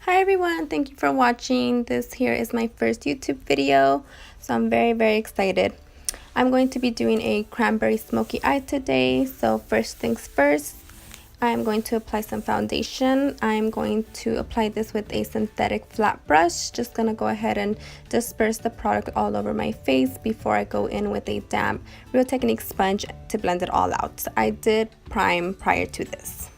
Hi everyone, thank you for watching. This here is my first YouTube video, so I'm very excited. I'm going to be doing a cranberry smoky eye today. So first things first, I'm going to apply some foundation. I'm going to apply this with a synthetic flat brush. Just gonna go ahead and disperse the product all over my face before I go in with a damp Real Technique sponge to blend it all out. I did prime prior to this.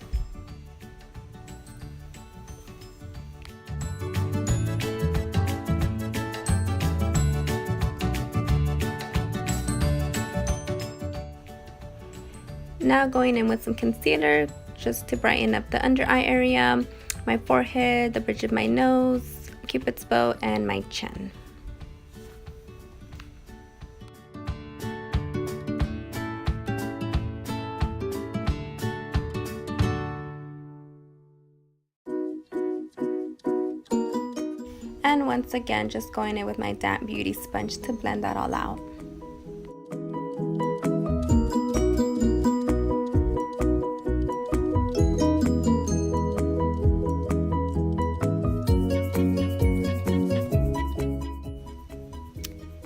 Now going in with some concealer just to brighten up the under eye area, my forehead, the bridge of my nose, Cupid's bow, and my chin. And once again, just going in with my damp beauty sponge to blend that all out.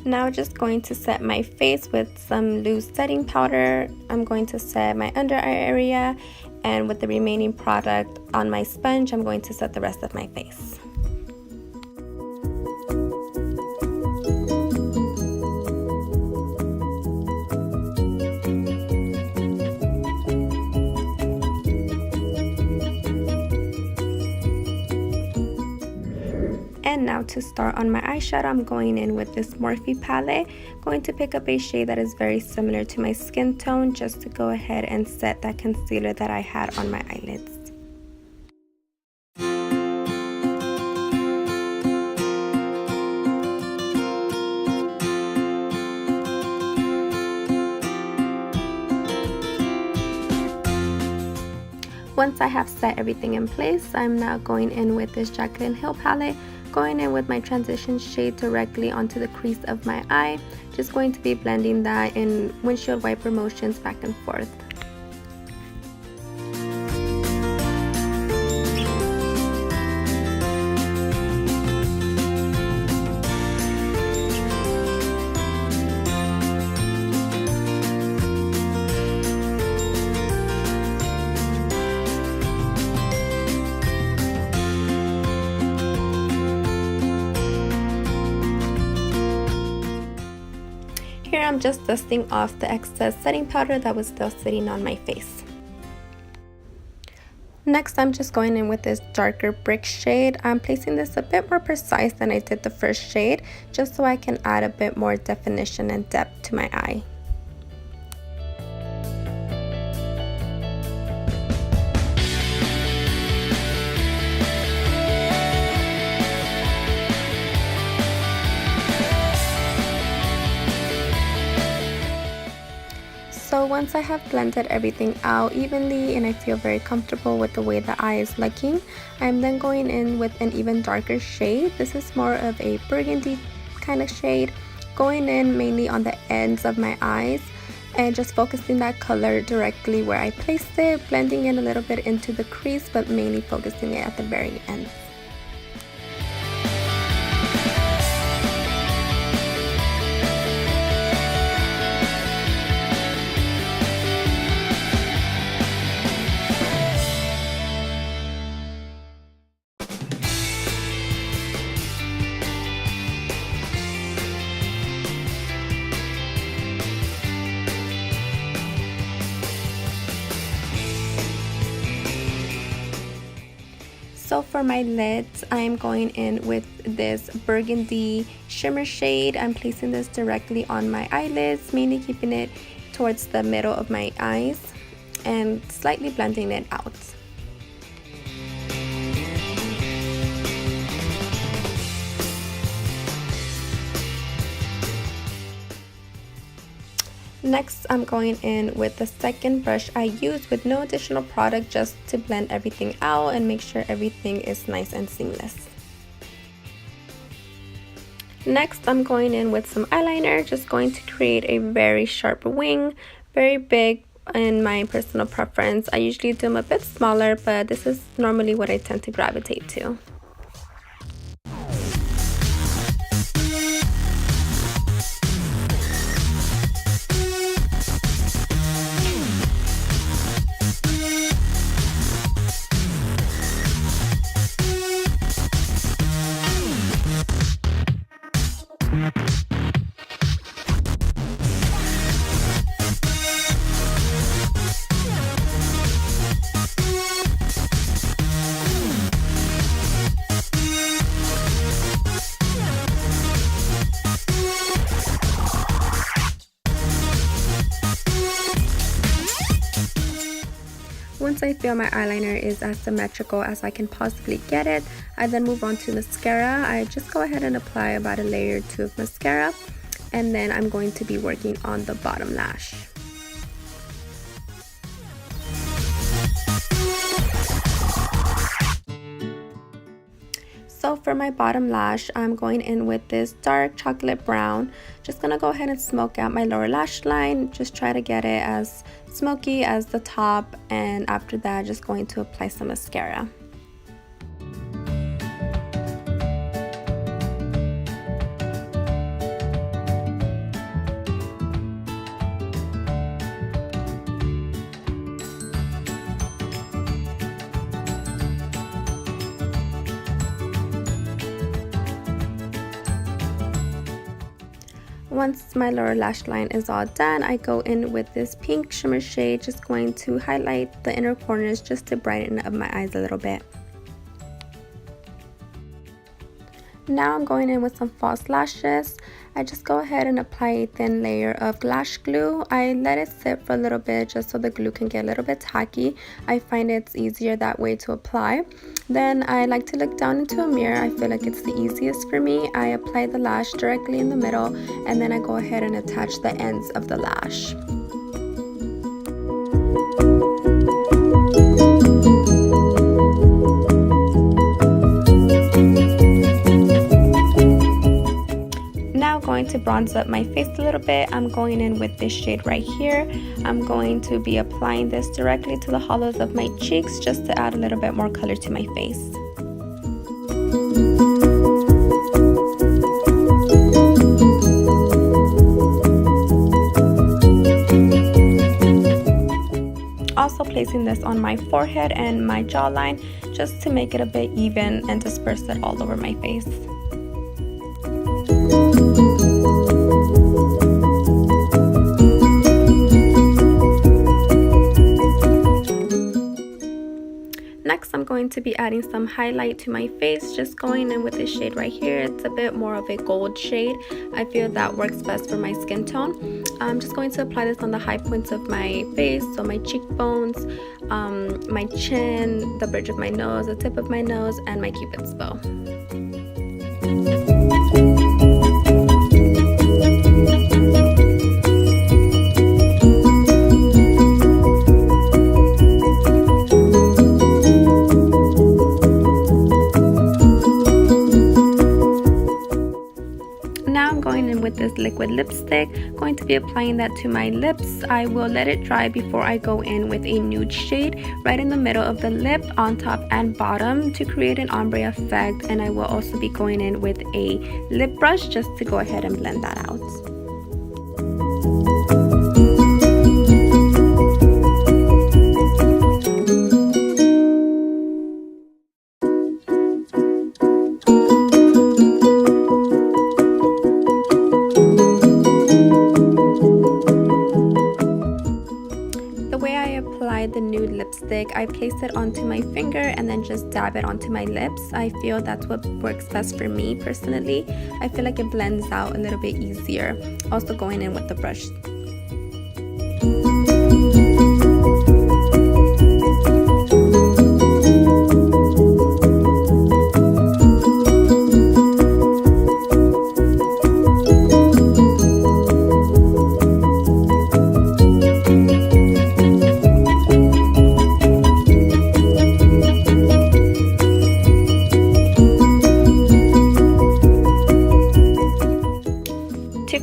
Now just going to set my face with some loose setting powder. I'm going to set my under eye area, and with the remaining product on my sponge, I'm going to set the rest of my face. And now to start on my eyeshadow, I'm going in with this Morphe palette. Going to pick up a shade that is very similar to my skin tone just to go ahead and set that concealer that I had on my eyelids. Once I have set everything in place, I'm now going in with this Jaclyn Hill palette, going in with my transition shade directly onto the crease of my eye. Just going to be blending that in windshield wiper motions back and forth. Here I'm just dusting off the excess setting powder that was still sitting on my face. Next, I'm just going in with this darker brick shade. I'm placing this a bit more precise than I did the first shade, just so I can add a bit more definition and depth to my eye. So once I have blended everything out evenly and I feel very comfortable with the way the eye is looking, I'm then going in with an even darker shade. This is more of a burgundy kind of shade, going in mainly on the ends of my eyes and just focusing that color directly where I placed it, blending in a little bit into the crease, but mainly focusing it at the very end. So for my lids, I'm going in with this burgundy shimmer shade. I'm placing this directly on my eyelids, mainly keeping it towards the middle of my eyes and slightly blending it out. Next, I'm going in with the second brush I used with no additional product, just to blend everything out and make sure everything is nice and seamless. Next, I'm going in with some eyeliner, just going to create a very sharp wing, very big in my personal preference. I usually do them a bit smaller, but this is normally what I tend to gravitate to. I feel my eyeliner is as symmetrical as I can possibly get it, I then move on to mascara. I just go ahead and apply about a layer or two of mascara, and then I'm going to be working on the bottom lash. So for my bottom lash, I'm going in with this dark chocolate brown. Just gonna go ahead and smoke out my lower lash line. Just try to get it as smoky as the top, and after that, just going to apply some mascara. Once my lower lash line is all done, I go in with this pink shimmer shade, just going to highlight the inner corners just to brighten up my eyes a little bit. Now I'm going in with some false lashes. I just go ahead and apply a thin layer of lash glue. I let it sit for a little bit just so the glue can get a little bit tacky. I find it's easier that way to apply. Then I like to look down into a mirror. I feel like it's the easiest for me. I apply the lash directly in the middle, and then I go ahead and attach the ends of the lash. Going to bronze up my face a little bit. I'm going in with this shade right here. I'm going to be applying this directly to the hollows of my cheeks just to add a little bit more color to my face. Also placing this on my forehead and my jawline just to make it a bit even and disperse it all over my face. Next, I'm going to be adding some highlight to my face, just going in with this shade right here. It's a bit more of a gold shade. I feel that works best for my skin tone. I'm just going to apply this on the high points of my face, so my cheekbones, my chin, the bridge of my nose, the tip of my nose, and my cupid's bow. With this liquid lipstick, going to be applying that to my lips. I will let it dry before I go in with a nude shade right in the middle of the lip, on top and bottom, to create an ombre effect. And I will also be going in with a lip brush just to go ahead and blend that out. The nude lipstick, I place it onto my finger and then just dab it onto my lips. I feel that's what works best for me personally. I feel like it blends out a little bit easier. Also going in with the brush.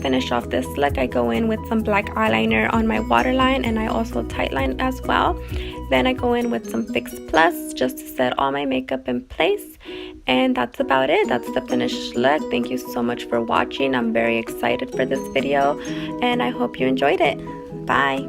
Finish off this look, I go in with some black eyeliner on my waterline, and I also tightline as well. Then I go in with some Fix Plus just to set all my makeup in place, and that's about it. That's the finished look. Thank you so much for watching. I'm very excited for this video, and I hope you enjoyed it. Bye.